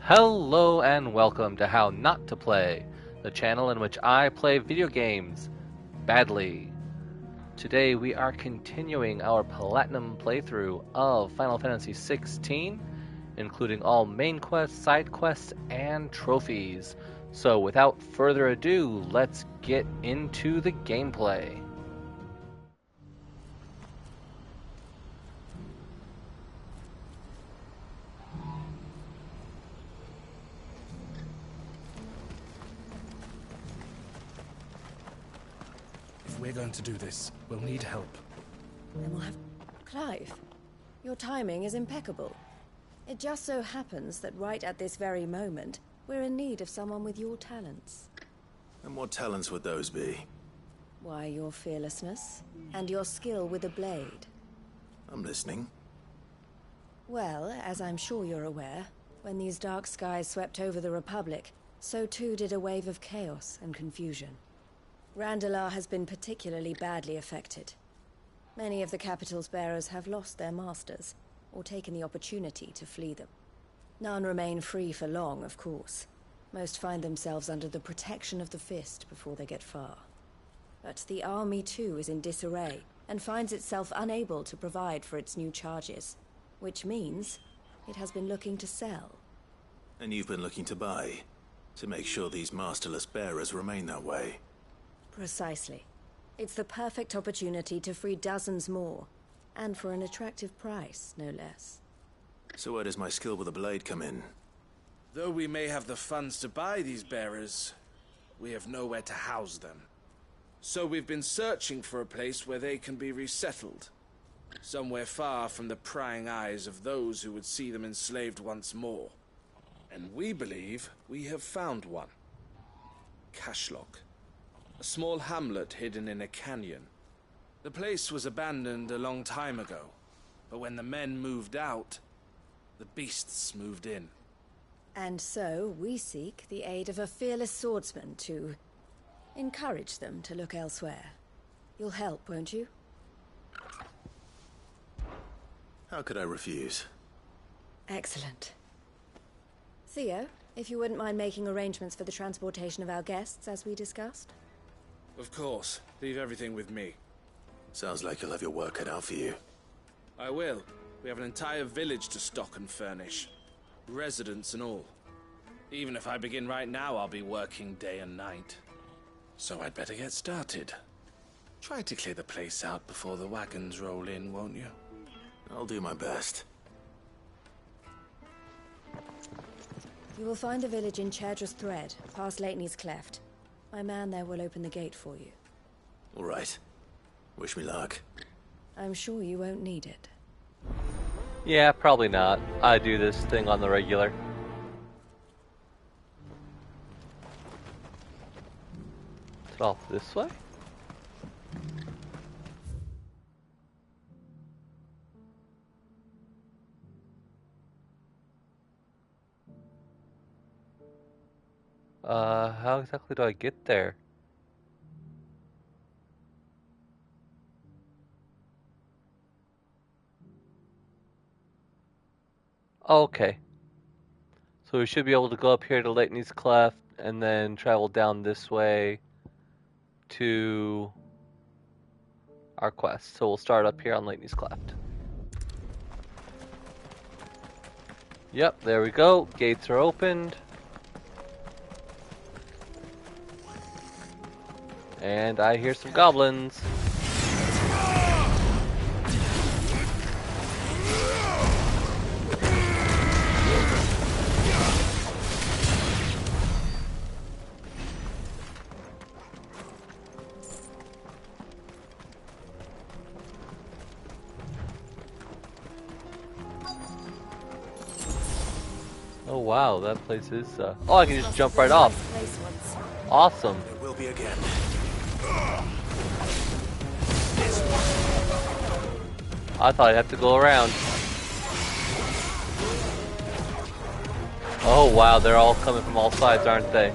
Hello and welcome to How Not to Play, the channel in which I play video games badly. Today we are continuing our platinum playthrough of Final Fantasy XVI, including all main quests, side quests, and trophies. So without further ado, let's get into the gameplay. We're going to do this. We'll need help. Then we'll have... Clive, your timing is impeccable. It just so happens that right at this very moment, we're in need of someone with your talents. And what talents would those be? Why, your fearlessness, and your skill with a blade. I'm listening. Well, as I'm sure you're aware, when these dark skies swept over the Republic, so too did a wave of chaos and confusion. Randalar has been particularly badly affected. Many of the capital's bearers have lost their masters, or taken the opportunity to flee them. None remain free for long, of course. Most find themselves under the protection of the Fist before they get far. But the army too is in disarray, and finds itself unable to provide for its new charges, which means it has been looking to sell. And you've been looking to buy, to make sure these masterless bearers remain that way. Precisely. It's the perfect opportunity to free dozens more, and for an attractive price, no less. So where does my skill with a blade come in? Though we may have the funds to buy these bearers, we have nowhere to house them. So we've been searching for a place where they can be resettled. Somewhere far from the prying eyes of those who would see them enslaved once more. And we believe we have found one. Cashlock. A small hamlet hidden in a canyon. The place was abandoned a long time ago, but when the men moved out, the beasts moved in. And so we seek the aid of a fearless swordsman to encourage them to look elsewhere. You'll help, won't you? How could I refuse? Excellent. Theo, if you wouldn't mind making arrangements for the transportation of our guests, as we discussed. Of course. Leave everything with me. Sounds like you'll have your work cut out for you. I will. We have an entire village to stock and furnish. Residents and all. Even if I begin right now, I'll be working day and night. So I'd better get started. Try to clear the place out before the wagons roll in, won't you? I'll do my best. You will find the village in Chadra's Thread, past Lateney's Cleft. My man there will open the gate for you. All right. Wish me luck. I'm sure you won't need it. Yeah, probably not. I do this thing on the regular. Is it off this way? How exactly do I get there? Okay. So we should be able to go up here to Lateney's Cleft and then travel down this way to our quest. So we'll start up here on Lateney's Cleft. Yep, there we go. Gates are opened. And I hear some goblins. Oh wow, that place is oh, I can just jump right off. Awesome. There will be again. I thought I'd have to go around. Oh wow, they're all coming from all sides, aren't they?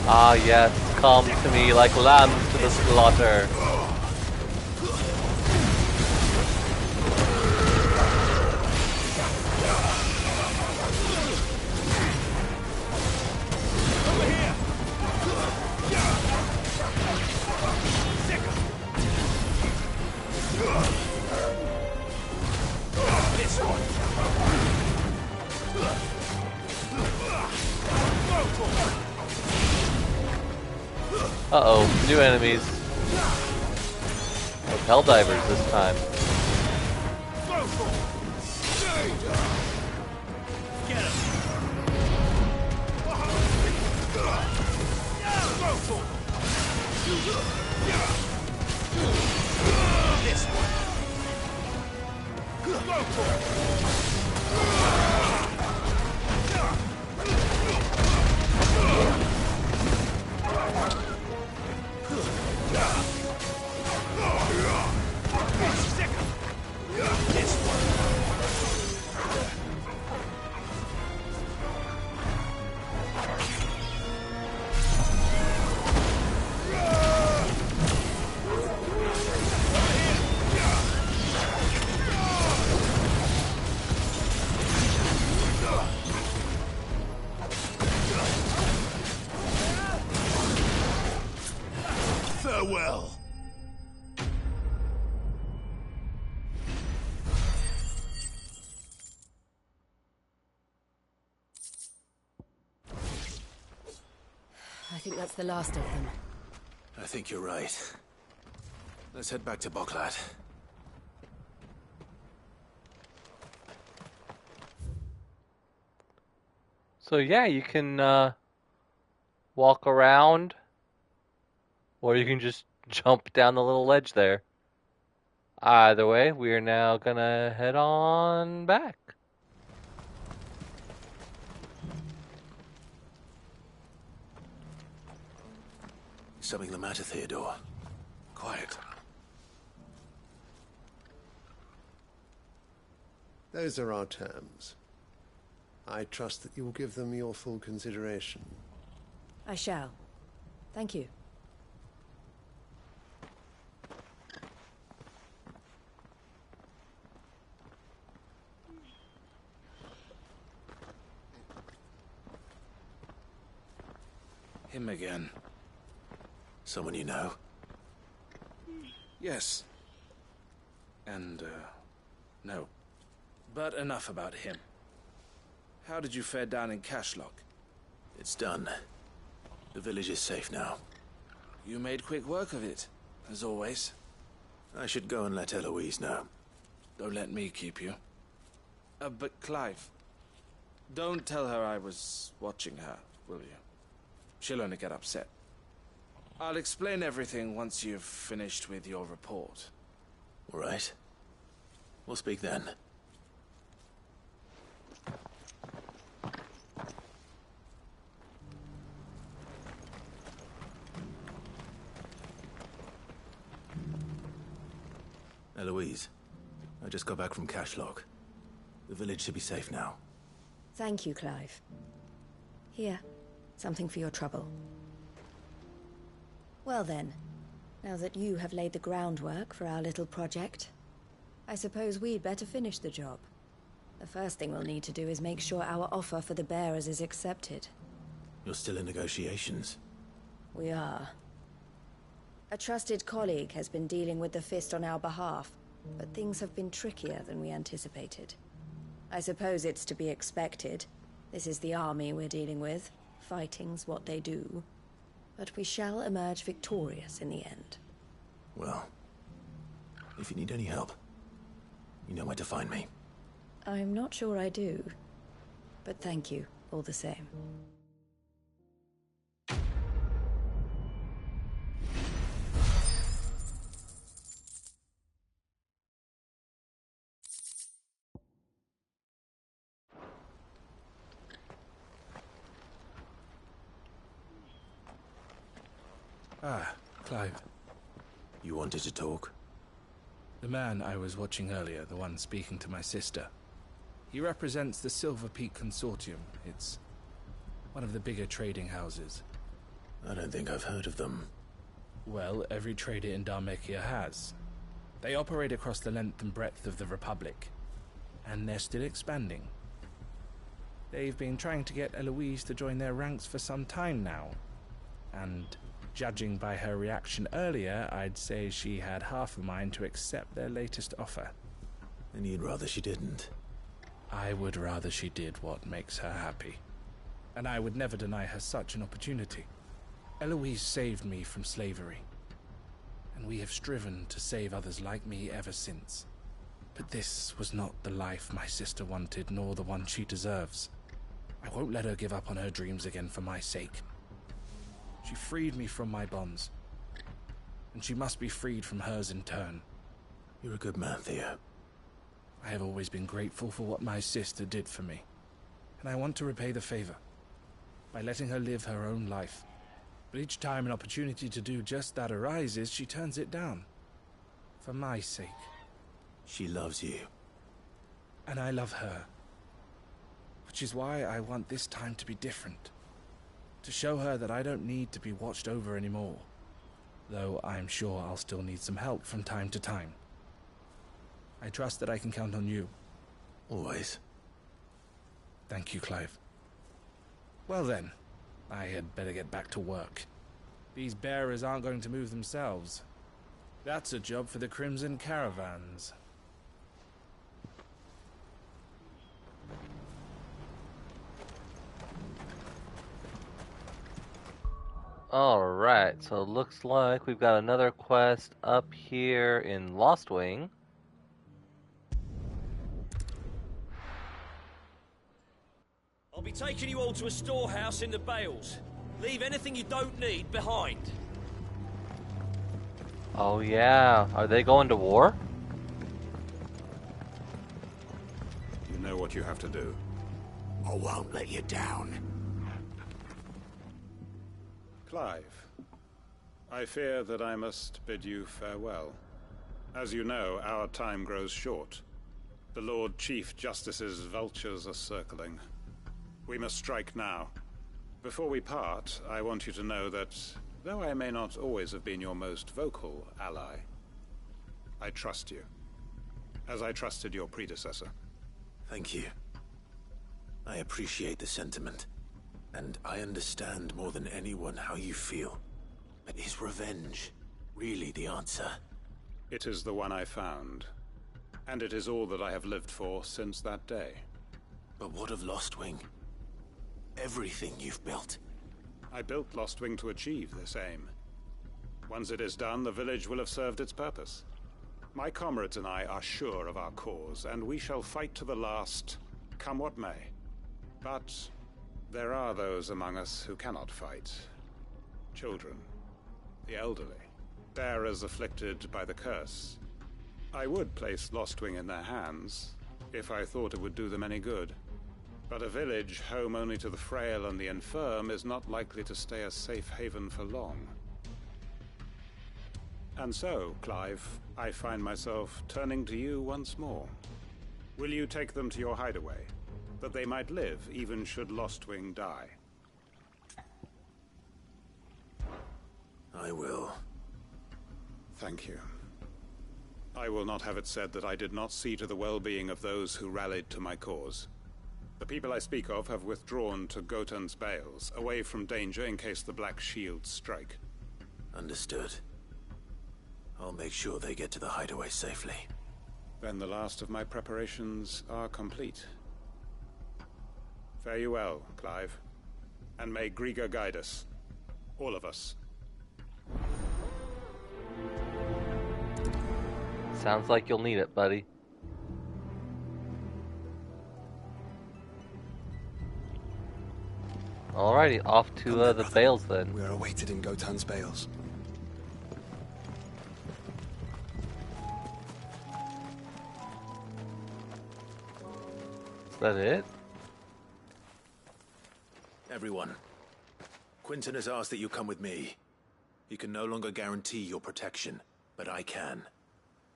Ah yes, come to me like lambs to the the slaughter. Uh-oh, new enemies. Oh, Helldivers this time. Farewell. I think that's the last of them. I think you're right. Let's head back to Boklat. So yeah, you can walk around, or you can just jump down the little ledge there. Either way, we are now gonna head on back. Something the matter, Theodore? Quiet. Those are our terms. I trust that you will give them your full consideration. I shall. Thank you. Him again. Someone you know? Yes. And, no. But enough about him. How did you fare down in Cashlock? It's done. The village is safe now. You made quick work of it, as always. I should go and let Eloise know. Don't let me keep you. But Clive, don't tell her I was watching her, will you? She'll only get upset. I'll explain everything once you've finished with your report. All right. We'll speak then. Eloise, I just got back from Cashlock. The village should be safe now. Thank you, Clive. Here, something for your trouble. Well then, now that you have laid the groundwork for our little project, I suppose we'd better finish the job. The first thing we'll need to do is make sure our offer for the bearers is accepted. You're still in negotiations? We are. A trusted colleague has been dealing with the Fist on our behalf, but things have been trickier than we anticipated. I suppose it's to be expected. This is the army we're dealing with. Fighting's what they do. But we shall emerge victorious in the end. Well, if you need any help, you know where to find me. I'm not sure I do. But thank you, all the same. Ah, Clive. You wanted to talk? The man I was watching earlier, the one speaking to my sister. He represents the Silver Peak Consortium. It's one of the bigger trading houses. I don't think I've heard of them. Well, every trader in Dharmekia has. They operate across the length and breadth of the Republic, and they're still expanding. They've been trying to get Eloise to join their ranks for some time now, and judging by her reaction earlier, I'd say she had half a mind to accept their latest offer. And you'd rather she didn't? I would rather she did what makes her happy, and I would never deny her such an opportunity. Eloise saved me from slavery, and we have striven to save others like me ever since. But this was not the life my sister wanted, nor the one she deserves. I won't let her give up on her dreams again for my sake. She freed me from my bonds, and she must be freed from hers in turn. You're a good man, Theo. I have always been grateful for what my sister did for me, and I want to repay the favor by letting her live her own life. But each time an opportunity to do just that arises, she turns it down. For my sake. She loves you. And I love her. Which is why I want this time to be different. To show her that I don't need to be watched over anymore. Though I'm sure I'll still need some help from time to time. I trust that I can count on you. Always. Thank you, Clive. Well then, I had better get back to work. These bearers aren't going to move themselves. That's a job for the Crimson Caravans. Alright, so it looks like we've got another quest up here in Lost Wing. I'll be taking you all to a storehouse in the Bales. Leave anything you don't need behind. Oh yeah, are they going to war? You know what you have to do. I won't let you down. Clive, I fear that I must bid you farewell. As you know, our time grows short. The Lord Chief Justice's vultures are circling. We must strike now. Before we part, I want you to know that, though I may not always have been your most vocal ally, I trust you, as I trusted your predecessor. Thank you. I appreciate the sentiment, and I understand more than anyone how you feel. But is revenge really the answer? It is the one I found, and it is all that I have lived for since that day. But what of Lost Wing? Everything you've built. I built Lostwing to achieve this aim. Once it is done, the village will have served its purpose. My comrades and I are sure of our cause, and we shall fight to the last, come what may. But there are those among us who cannot fight. Children, the elderly, bearers afflicted by the curse. I would place Lostwing in their hands, if I thought it would do them any good. But a village home only to the frail and the infirm is not likely to stay a safe haven for long. And so, Clive, I find myself turning to you once more. Will you take them to your hideaway, that they might live even should Lostwing die? I will. Thank you. I will not have it said that I did not see to the well-being of those who rallied to my cause. The people I speak of have withdrawn to Gotan's Bales, away from danger in case the Black Shields strike. Understood. I'll make sure they get to the hideaway safely. Then the last of my preparations are complete. Fare you well, Clive. And may Griga guide us. All of us. Sounds like you'll need it, buddy. Alrighty, off to the Bales then. We are awaited in Gotan's Bales. Is that it? Everyone, Quinton has asked that you come with me. He can no longer guarantee your protection, but I can.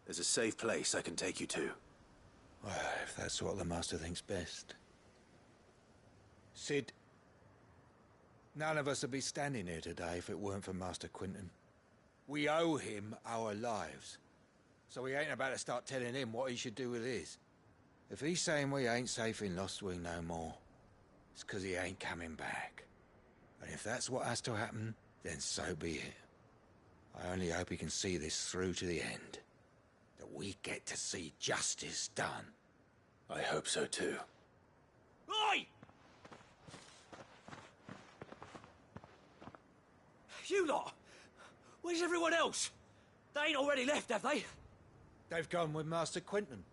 There's a safe place I can take you to. Well, if that's what the Master thinks best. Sid, none of us would be standing here today if it weren't for Master Quinton. We owe him our lives. So we ain't about to start telling him what he should do with his. If he's saying we ain't safe in Lost Wing no more, it's 'cause he ain't coming back. And if that's what has to happen, then so be it. I only hope he can see this through to the end. That we get to see justice done. I hope so too. Oi! You lot! Where's everyone else? They ain't already left, have they? They've gone with Master Quentin.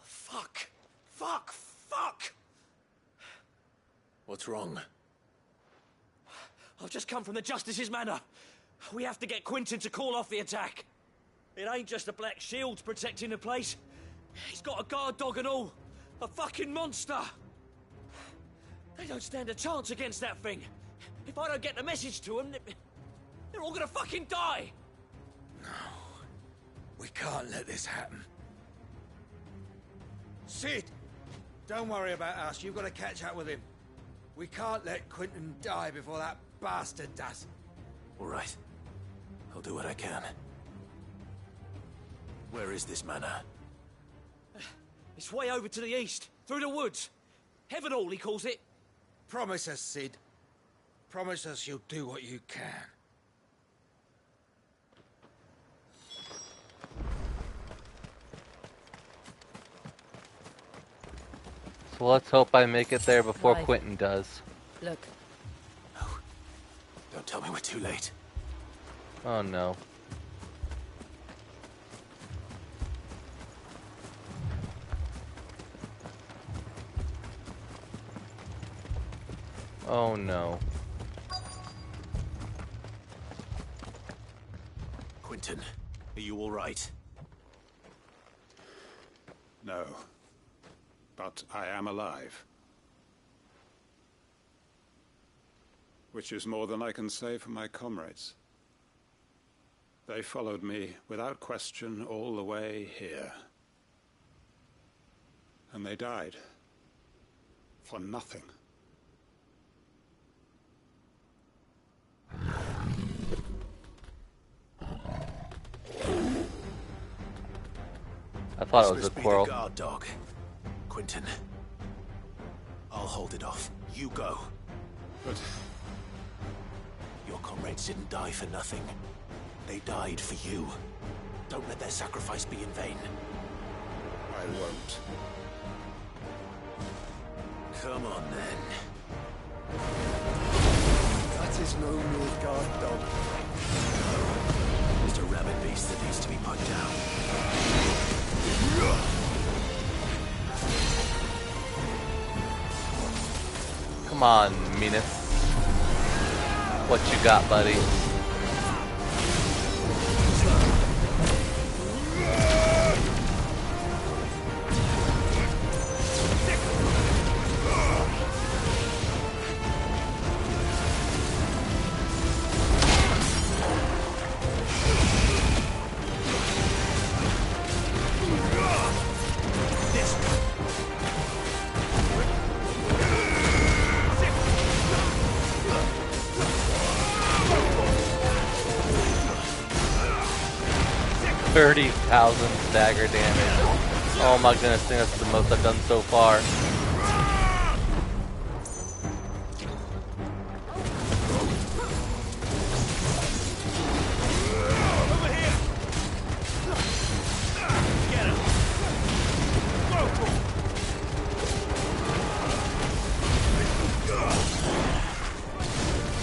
Fuck! Fuck! Fuck! What's wrong? I've just come from the Justice's manor. We have to get Quentin to call off the attack. It ain't just the Black Shields protecting the place. He's got a guard dog and all. A fucking monster. They don't stand a chance against that thing. If I don't get the message to them, they're all gonna fucking die. No. We can't let this happen. Sid! Don't worry about us. You've got to catch up with him. We can't let Quentin die before that bastard does. All right. I'll do what I can. Where is this manor? It's way over to the east, through the woods. Heaven Hall, he calls it. Promise us, Sid. Promise us you'll do what you can. So let's hope I make it there before Right. Quentin does. Look, No. Don't tell me we're too late. Oh no. Oh no. Quentin, are you all right? No. But I am alive. Which is more than I can say for my comrades. They followed me without question all the way here. And they died. For nothing. I thought it This was a must be quarrel. the guard dog. Quentin. I'll hold it off. You go. But Your comrades didn't die for nothing. They died for you. Don't let their sacrifice be in vain. I won't. Come on, then. That is no mere guard dog. Just a rabid beast that needs to be put down. Come on, Minas. What you got, buddy? $30,000 dagger damage. Oh my goodness, I think that's the most I've done so far. Over here! Get him!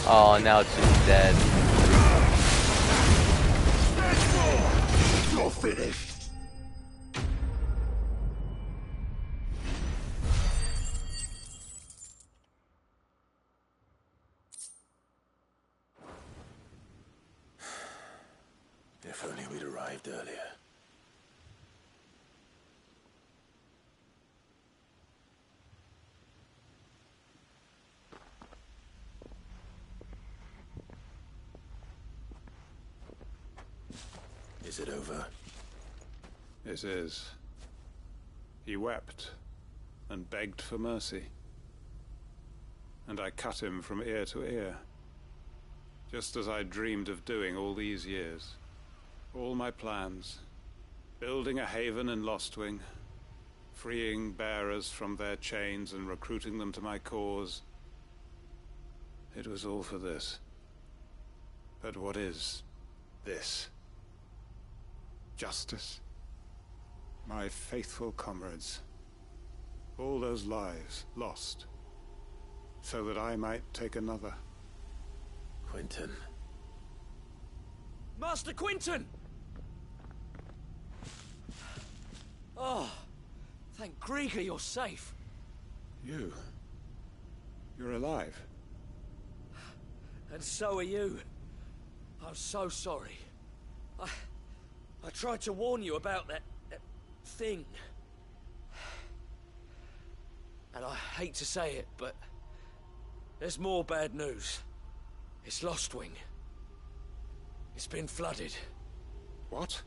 Oh, now it's just dead. You're finished. If only we'd arrived earlier. Is it over? It is. He wept and begged for mercy. And I cut him from ear to ear. Just as I dreamed of doing all these years. All my plans. Building a haven in Lostwing. Freeing bearers from their chains and recruiting them to my cause. It was all for this. But what is this? Justice? My faithful comrades. All those lives lost. So that I might take another. Quentin. Master Quentin! Oh, thank Grieger you're safe. You're alive. And so are you. I'm so sorry. I tried to warn you about that thing. And I hate to say it, but there's more bad news. It's Lostwing. It's been flooded. What?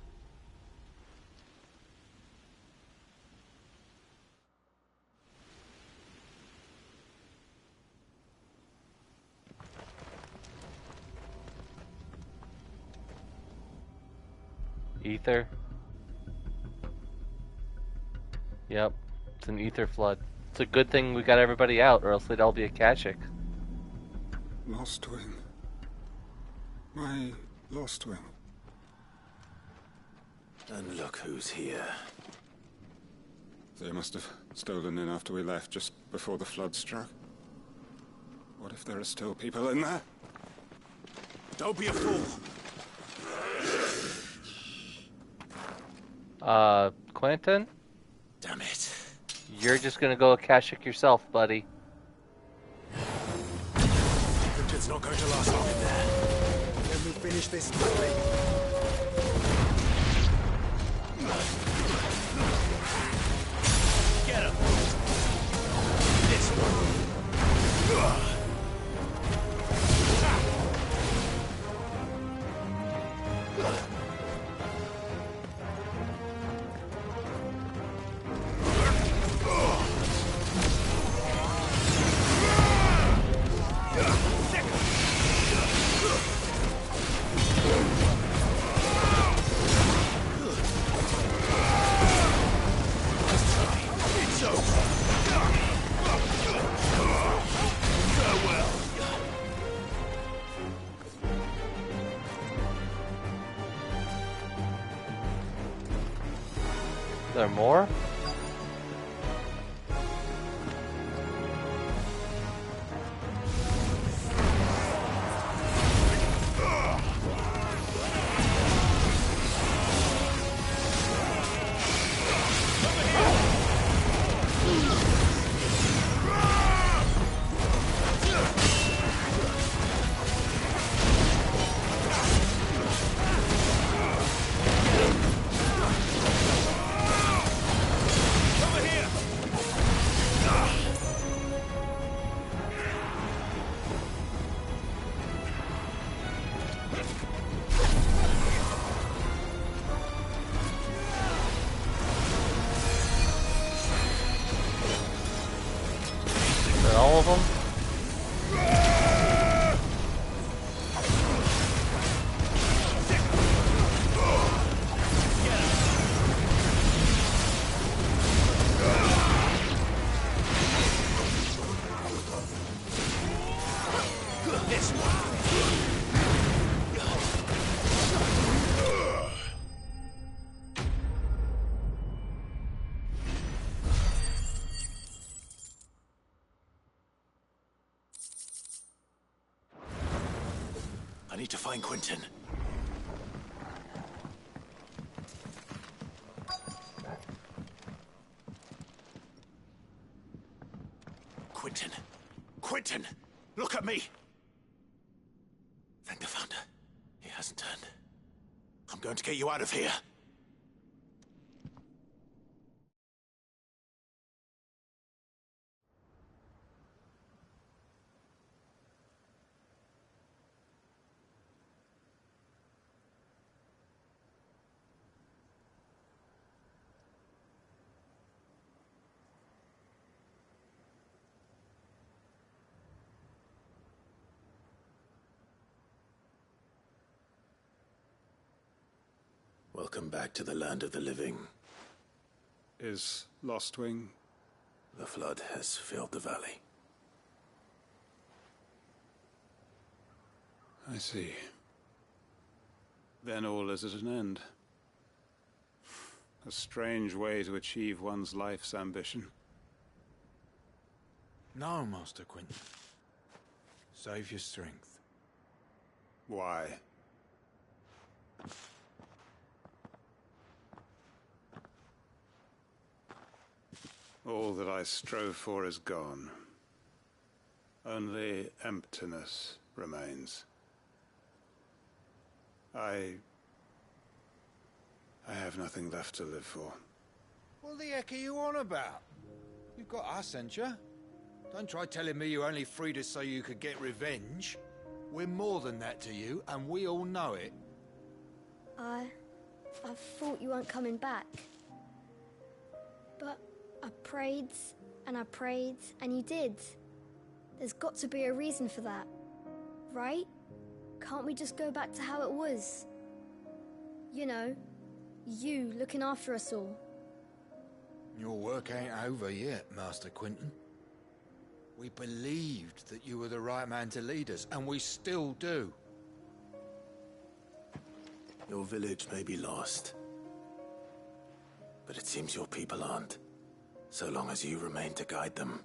Ether. Yep, it's an ether flood. It's a good thing we got everybody out, or else they'd all be Akashic. Lostwing. My Lostwing. And look who's here. They must have stolen in after we left, just before the flood struck. What if there are still people in there? Don't be a fool! Quentin? Damn it. You're just gonna go Akashic yourself, buddy. Quentin's not going to last long in there. Let me finish this quickly. Get him! This one! Is there more? All of them? I need to find Quentin. Quentin! Quentin! Look at me! Thank the Founder. He hasn't turned. I'm going to get you out of here. Welcome back to the land of the living. Is Lostwing? The flood has filled the valley. I see. Then all is at an end. A strange way to achieve one's life's ambition. No, Master Quentin. Save your strength. Why? All that I strove for is gone. Only emptiness remains. I have nothing left to live for. What the heck are you on about? You've got us, ain't you? Don't try telling me you only freed us so you could get revenge. We're more than that to you, and we all know it. I thought you weren't coming back. But I prayed, and you did. There's got to be a reason for that, right? Can't we just go back to how it was? You know, you looking after us all. Your work ain't over yet, Master Quentin. We believed that you were the right man to lead us, and we still do. Your village may be lost, but it seems your people aren't, so long as you remain to guide them.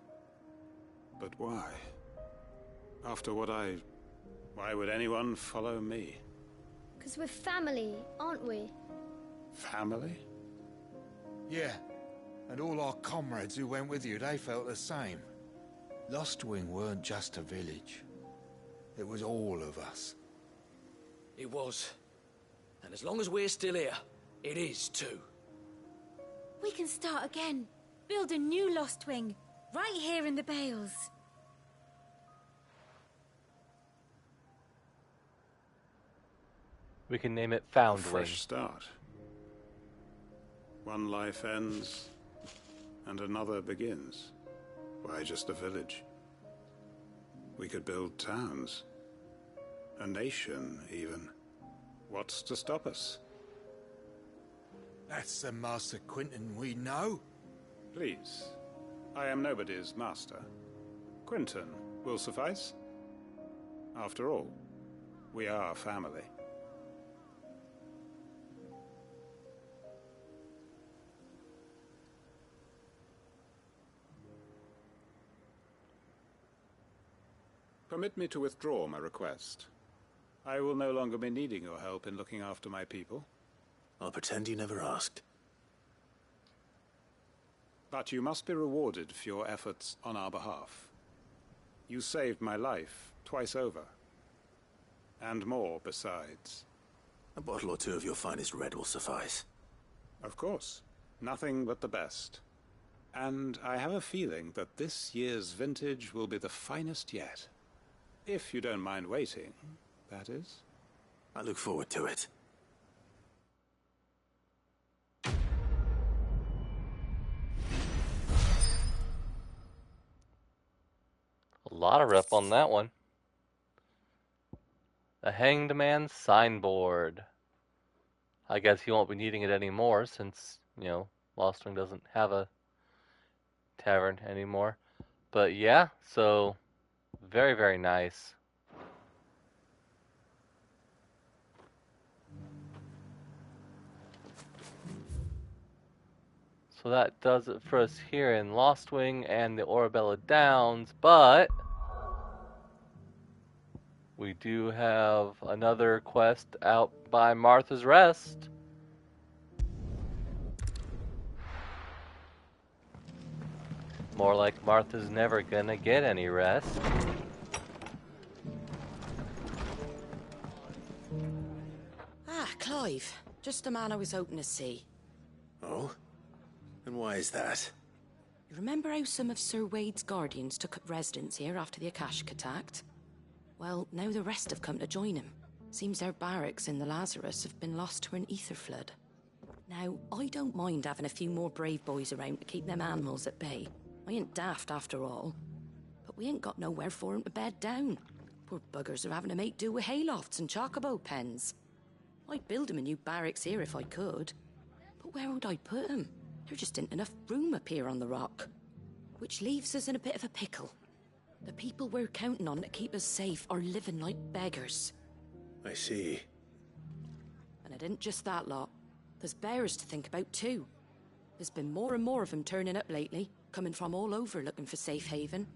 But why? After what why would anyone follow me? 'Cause we're family, aren't we? Family? Yeah, and all our comrades who went with you, they felt the same. Lostwing weren't just a village. It was all of us. It was. And as long as we're still here, it is too. We can start again. Build a new Lostwing, right here in the Bales. We can name it A Foundling. fresh start. One life ends, and another begins. Why just a village? We could build towns. A nation, even. What's to stop us? That's the Master Quentin we know. Please. I am nobody's master. Quentin will suffice. After all, we are family. Permit me to withdraw my request. I will no longer be needing your help in looking after my people. I'll pretend you never asked. But you must be rewarded for your efforts on our behalf. You saved my life twice over. And more besides. A bottle or two of your finest red will suffice. Of course. Nothing but the best. And I have a feeling that this year's vintage will be the finest yet. If you don't mind waiting, that is. I look forward to it. A lot of rep on that one. A Hanged Man's Signboard. I guess you won't be needing it anymore since, you know, Lostwing doesn't have a tavern anymore. But yeah, so very, very nice. So that does it for us here in Lostwing and the Orbella Downs, but we do have another quest out by Martha's Rest. More like Martha's never gonna get any rest. Ah, Clive. Just the man I was hoping to see. Oh? And why is that? You remember how some of Sir Wade's guardians took up residence here after the Akashic attacked? Well, now the rest have come to join him. Seems their barracks in the Lazarus have been lost to an ether flood. Now, I don't mind having a few more brave boys around to keep them animals at bay. I ain't daft after all. But we ain't got nowhere for 'em to bed down. Poor buggers are having to make do with haylofts and chocobo pens. I'd build him a new barracks here if I could. But where would I put him? There just isn't enough room up here on the rock. Which leaves us in a bit of a pickle. The people we're counting on to keep us safe are living like beggars. I see. And it isn't just that lot. There's bearers to think about too. There's been more and more of them turning up lately, coming from all over looking for safe haven.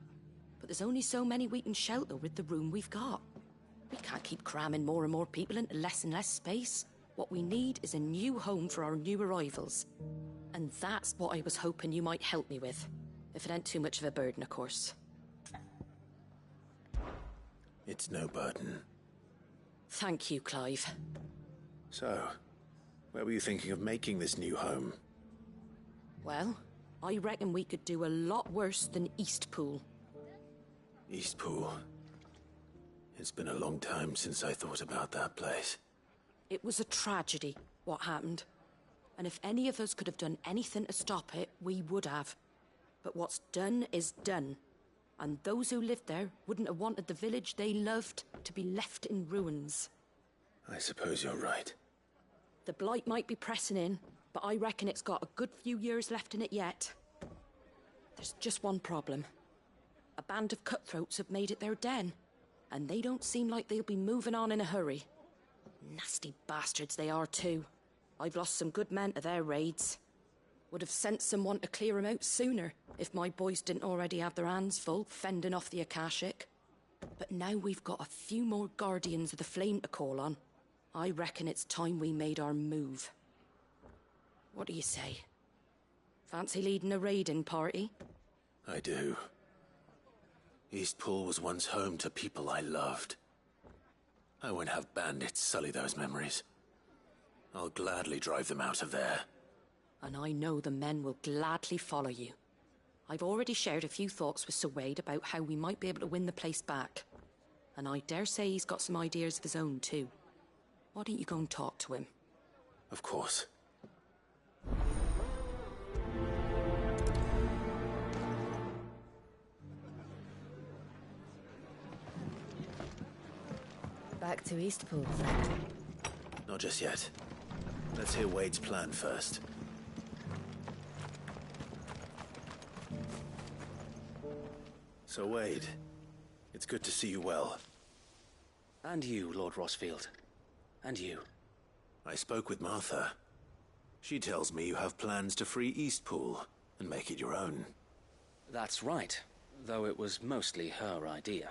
But there's only so many we can shelter with the room we've got. We can't keep cramming more and more people into less and less space. What we need is a new home for our new arrivals. And that's what I was hoping you might help me with. If it ain't too much of a burden, of course. It's no burden. Thank you, Clive. So, where were you thinking of making this new home? Well, I reckon we could do a lot worse than Eastpool. Eastpool. It's been a long time since I thought about that place. It was a tragedy, what happened. And if any of us could have done anything to stop it, we would have. But what's done is done. And those who lived there wouldn't have wanted the village they loved to be left in ruins. I suppose you're right. The blight might be pressing in, but I reckon it's got a good few years left in it yet. There's just one problem. A band of cutthroats have made it their den, and they don't seem like they'll be moving on in a hurry. Nasty bastards they are too. I've lost some good men to their raids. Would have sent someone to clear 'em out sooner, if my boys didn't already have their hands full fending off the Akashic. But now we've got a few more Guardians of the Flame to call on. I reckon it's time we made our move. What do you say? Fancy leading a raiding party? I do. Eastpool was once home to people I loved. I won't have bandits sully those memories. I'll gladly drive them out of there. And I know the men will gladly follow you. I've already shared a few thoughts with Sir Wade about how we might be able to win the place back. And I dare say he's got some ideas of his own too. Why don't you go and talk to him? Of course. Back to Eastpool, then. Not just yet. Let's hear Wade's plan first. So Wade, it's good to see you well. And you, Lord Rossfield. And you. I spoke with Martha. She tells me you have plans to free Eastpool and make it your own. That's right, though it was mostly her idea.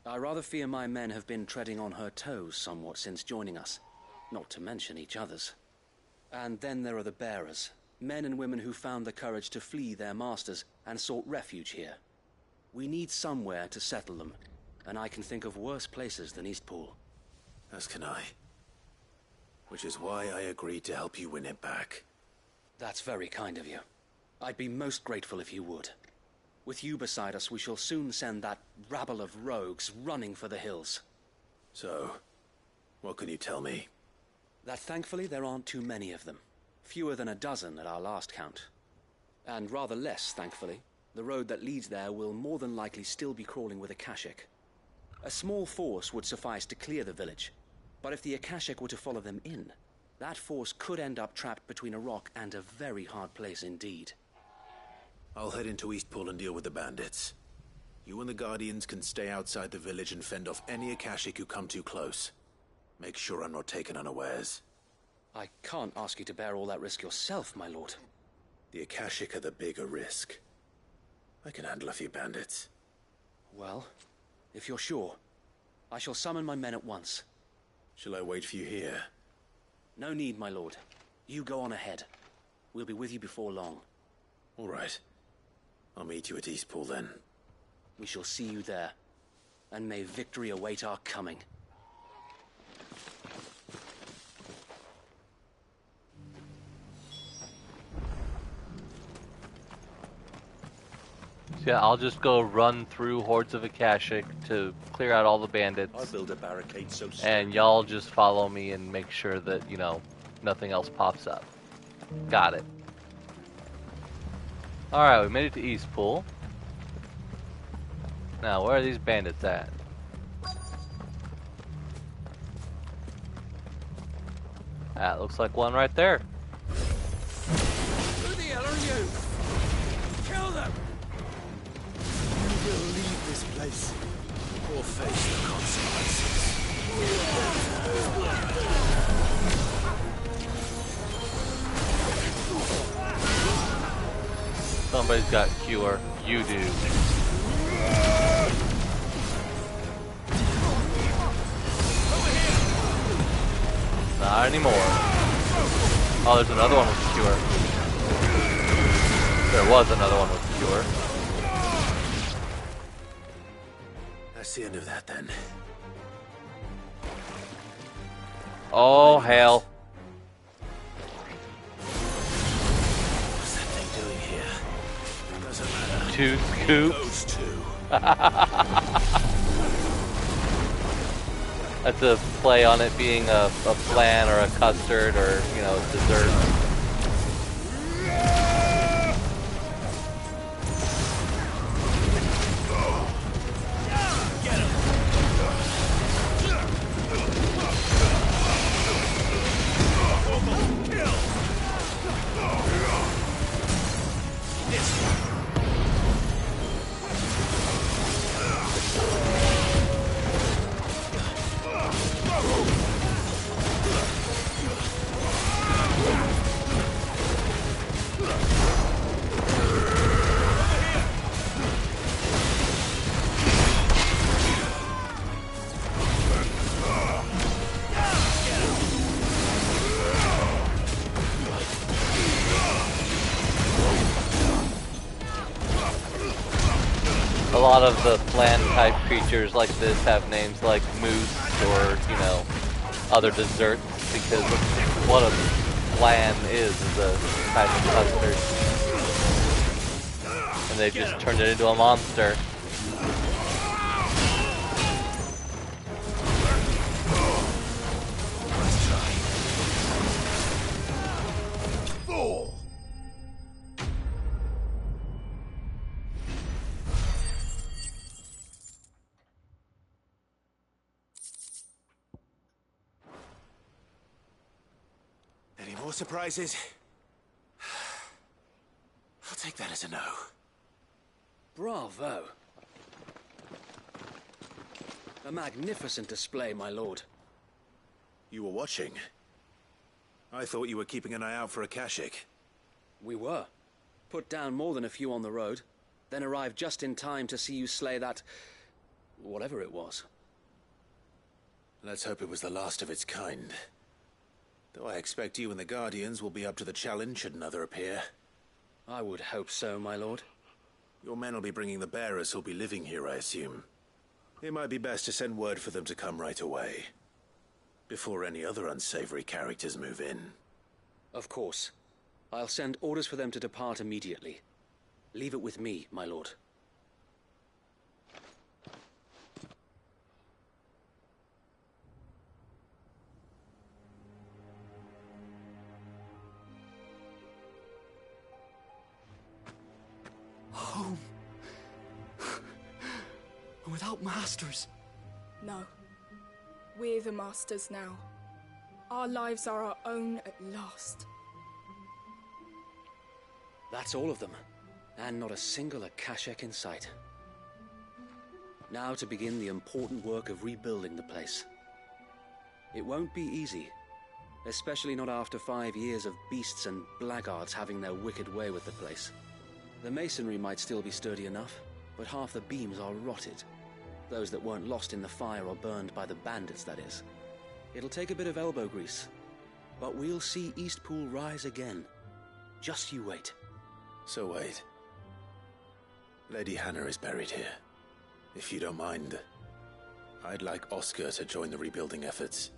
I rather fear my men have been treading on her toes somewhat since joining us, not to mention each other's. And then there are the bearers, men and women who found the courage to flee their masters and sought refuge here. We need somewhere to settle them, and I can think of worse places than Eastpool. As can I. Which is why I agreed to help you win it back. That's very kind of you. I'd be most grateful if you would. With you beside us, we shall soon send that rabble of rogues running for the hills. So, what can you tell me? That thankfully there aren't too many of them. Fewer than a dozen at our last count. And rather less, thankfully. The road that leads there will more than likely still be crawling with Akashic. A small force would suffice to clear the village, but if the Akashic were to follow them in, that force could end up trapped between a rock and a very hard place indeed. I'll head into Eastpool and deal with the bandits. You and the Guardians can stay outside the village and fend off any Akashic who come too close. Make sure I'm not taken unawares. I can't ask you to bear all that risk yourself, my lord. The Akashic are the bigger risk. I can handle a few bandits. Well, if you're sure, I shall summon my men at once. Shall I wait for you here? No need, my lord. You go on ahead. We'll be with you before long. All right. I'll meet you at Eastpool then. We shall see you there. And may victory await our coming. Yeah, I'll just go run through hordes of Akashic to clear out all the bandits. I'll build a barricade so and y'all just follow me and make sure that, you know, nothing else pops up. Got it. Alright, we made it to Eastpool. Now, where are these bandits at? That looks like one right there. Who the hell are you? Kill them! You will leave this place or face the consequences. Somebody's got cure. You do. Not anymore. Oh, there's another one with cure. There was another one with cure. That's the end of that then. Oh, hell. What's that thing doing here? Doesn't matter. Two scoop. Those two. That's a play on it being a flan or a custard or, you know, a dessert. A lot of the flan type creatures like this have names like moose or, you know, other desserts because of what a flan is a type of custard. And they just turned it into a monster. More surprises? I'll take that as a no. Bravo. A magnificent display, my lord. You were watching? I thought you were keeping an eye out for a Kashik. We were. Put down more than a few on the road, then arrived just in time to see you slay that... whatever it was. Let's hope it was the last of its kind. Though I expect you and the Guardians will be up to the challenge should another appear. I would hope so, my lord. Your men will be bringing the bearers who'll be living here, I assume. It might be best to send word for them to come right away, before any other unsavory characters move in. Of course. I'll send orders for them to depart immediately. Leave it with me, my lord. Home. Without masters. No. We're the masters now. Our lives are our own at last. That's all of them. And not a single Akashek in sight. Now to begin the important work of rebuilding the place. It won't be easy. Especially not after 5 years of beasts and blackguards having their wicked way with the place. The masonry might still be sturdy enough, but half the beams are rotted. Those that weren't lost in the fire or burned by the bandits, that is. It'll take a bit of elbow grease, but we'll see Eastpool rise again. Just you wait. So wait. Lady Hannah is buried here. If you don't mind, I'd like Oscar to join the rebuilding efforts.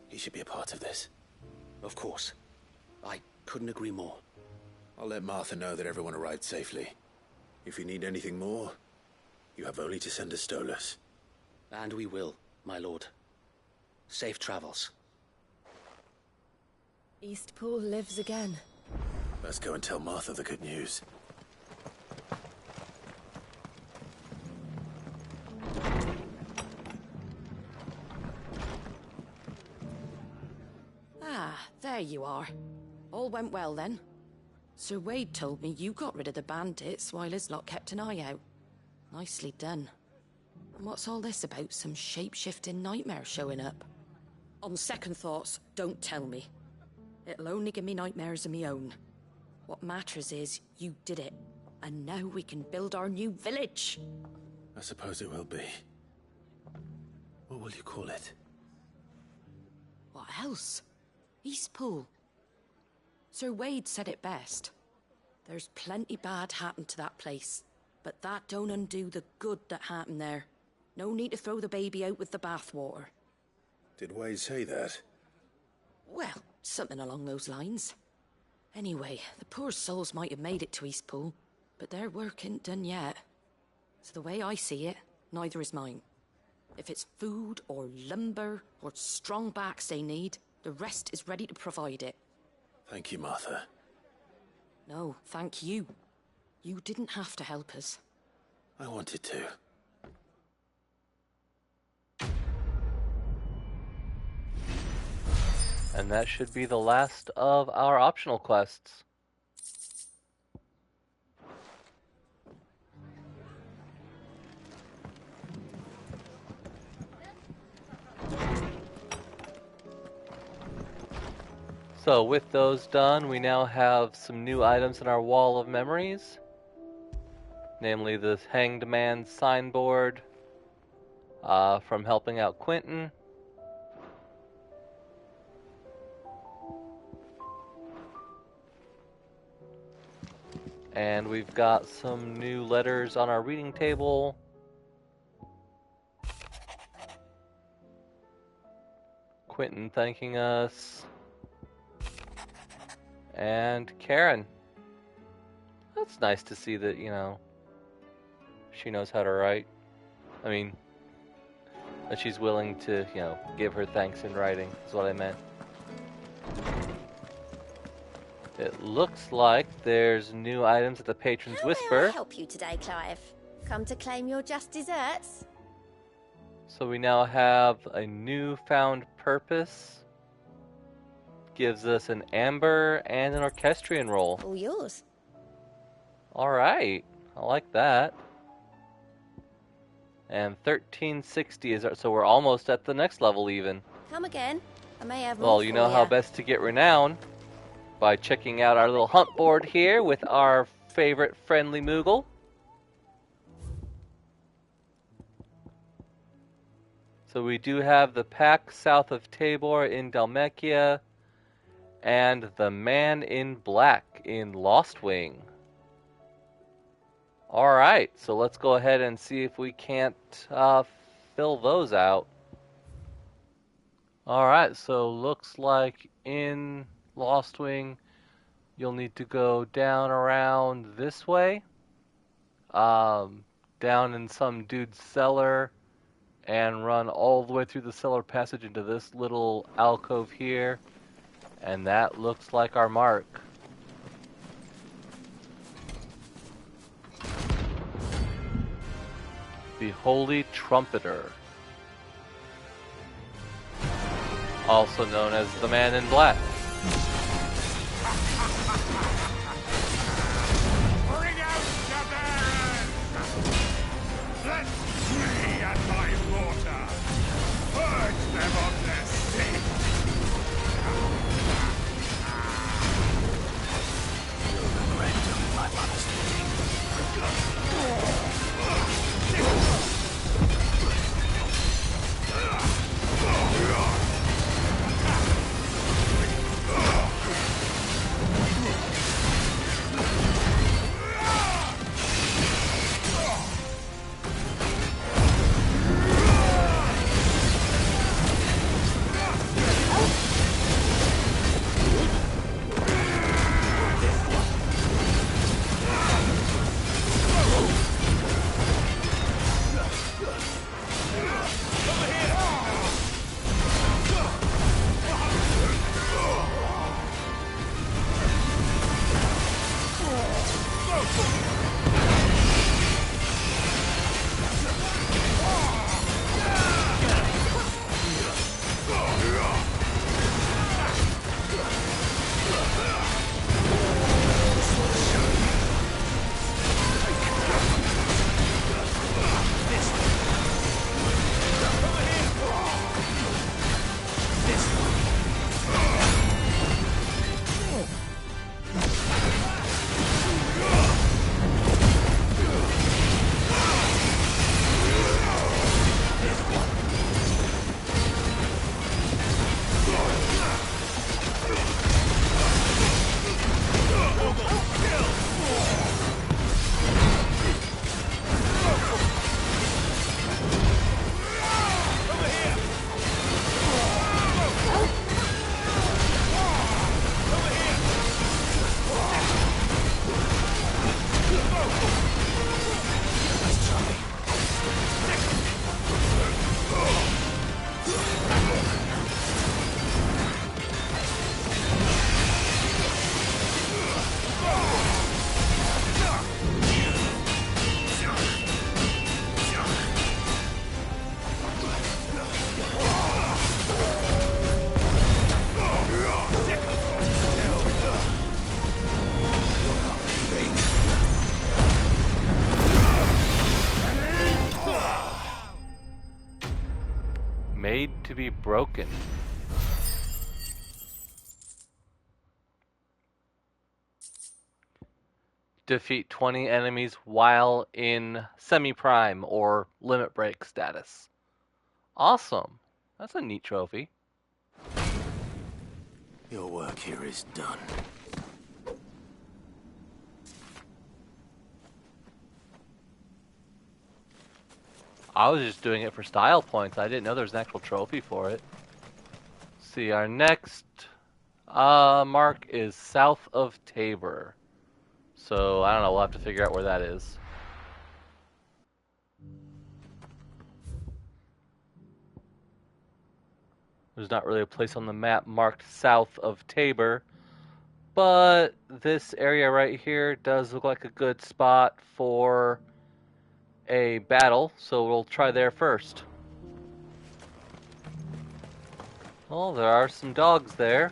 He should be a part of this. Of course. I couldn't agree more. I'll let Martha know that everyone arrived safely. If you need anything more, you have only to send a Stolas. And we will, my lord. Safe travels. Eastpool lives again. Let's go and tell Martha the good news. Ah, there you are. All went well then. Sir Wade told me you got rid of the bandits while his lot kept an eye out. Nicely done. And what's all this about some shape-shifting nightmare showing up? On second thoughts, don't tell me. It'll only give me nightmares of my own. What matters is, you did it. And now we can build our new village. I suppose it will be. What will you call it? What else? Eastpool. Sir Wade said it best. There's plenty bad happened to that place, but that don't undo the good that happened there. No need to throw the baby out with the bathwater. Did Wade say that? Well, something along those lines. Anyway, the poor souls might have made it to Eastpool, but their work ain't done yet. So the way I see it, neither is mine. If it's food or lumber or strong backs they need, the rest is ready to provide it. Thank you, Martha. No, thank you. You didn't have to help us. I wanted to. And that should be the last of our optional quests. So with those done, we now have some new items in our wall of memories. Namely the Hanged Man signboard from helping out Quentin. And we've got some new letters on our reading table. Quentin thanking us. And Karen. That's nice to see that, you know, she knows how to write. I mean, that she's willing to, you know, give her thanks in writing, is what I meant. It looks like there's new items at the Patron's Whisper. How may I help you today, Clive? Come to claim your just desserts? So we now have a newfound purpose. Gives us an amber and an orchestrion roll. All yours. Alright, I like that. And 1360 is our, so we're almost at the next level even. Come again. I may have more. Well, you know how best to get renown. By checking out our little hunt board here with our favorite friendly Moogle. So we do have the pack south of Tabor in Dalmekia, and the Man in Black in Lost Wing. Alright, so let's go ahead and see if we can't fill those out. Alright, so looks like in Lost Wing, you'll need to go down around this way, down in some dude's cellar, and run all the way through the cellar passage into this little alcove here, and that looks like our mark. The Holy Trumpitour, also known as the Man in Black. Bring out the Baron! Let me and my mortar purge them of their sin! You're the great of my mother's to be broken. Defeat 20 enemies while in semi-prime or limit break status. Awesome. That's a neat trophy. Your work here is done. I was just doing it for style points. I didn't know there was an actual trophy for it. See, our next mark is south of Tabor. So, I don't know, we'll have to figure out where that is. There's not really a place on the map marked south of Tabor, but this area right here does look like a good spot for a battle, so we'll try there first. Well, there are some dogs there.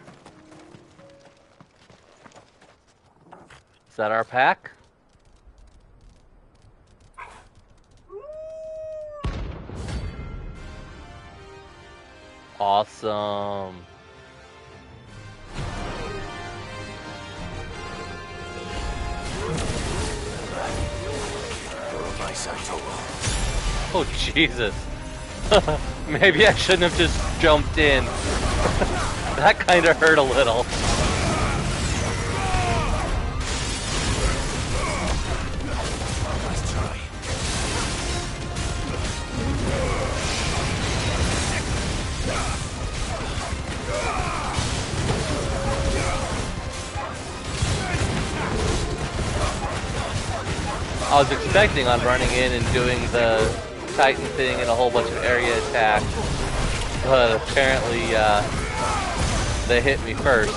Is that our pack? Awesome. Oh, Jesus. Maybe I shouldn't have just jumped in. That kind of hurt a little. I was expecting on running in and doing the Titan thing and a whole bunch of area attacks, but apparently they hit me first.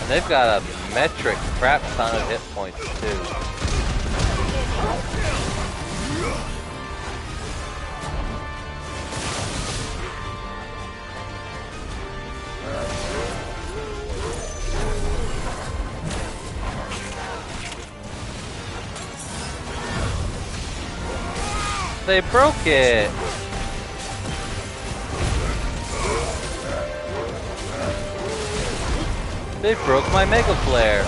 And they've got a metric crap ton of hit points too. They broke it! They broke my Mega Flare!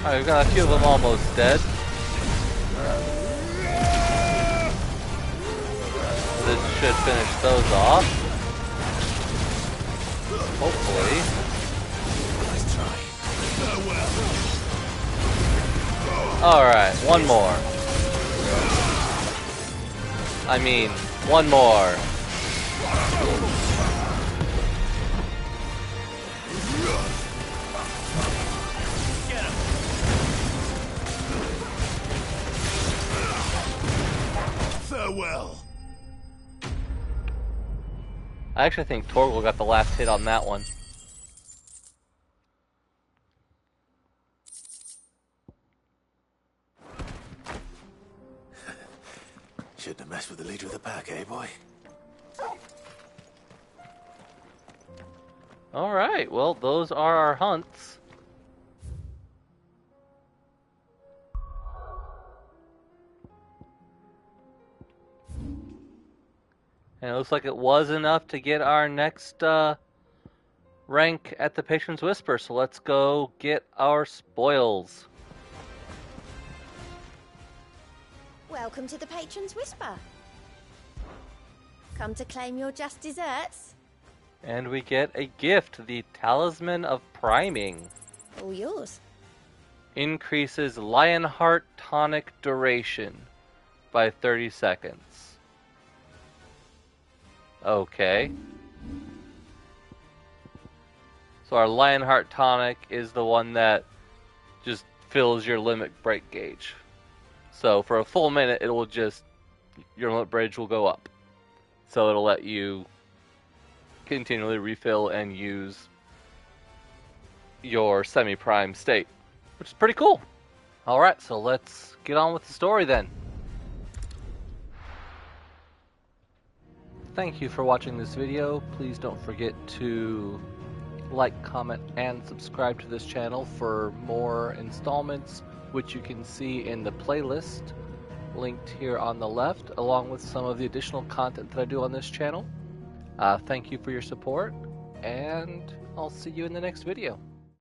Alright, we've got a few of them almost dead. This should finish those off. Hopefully. Alright, one more. I mean, one more. Farewell. I actually think Torgal got the last hit on that one. Shouldn't have messed with the leader of the pack, eh, boy? Alright, well, those are our hunts. And it looks like it was enough to get our next rank at the Patron's Whisper, so let's go get our spoils. Welcome to the Patron's Whisper. Come to claim your just desserts? And we get a gift, the Talisman of Priming. All yours. Increases Lionheart tonic duration by 30 seconds. Okay. So So our Lionheart tonic is the one that just fills your limit break gauge. So for a full minute, it will just, your limit bridge will go up. So it'll let you continually refill and use your semi-prime state, which is pretty cool. Alright, so let's get on with the story then. Thank you for watching this video. Please don't forget to like, comment, and subscribe to this channel for more installments, which you can see in the playlist linked here on the left, along with some of the additional content that I do on this channel. Thank you for your support, and I'll see you in the next video.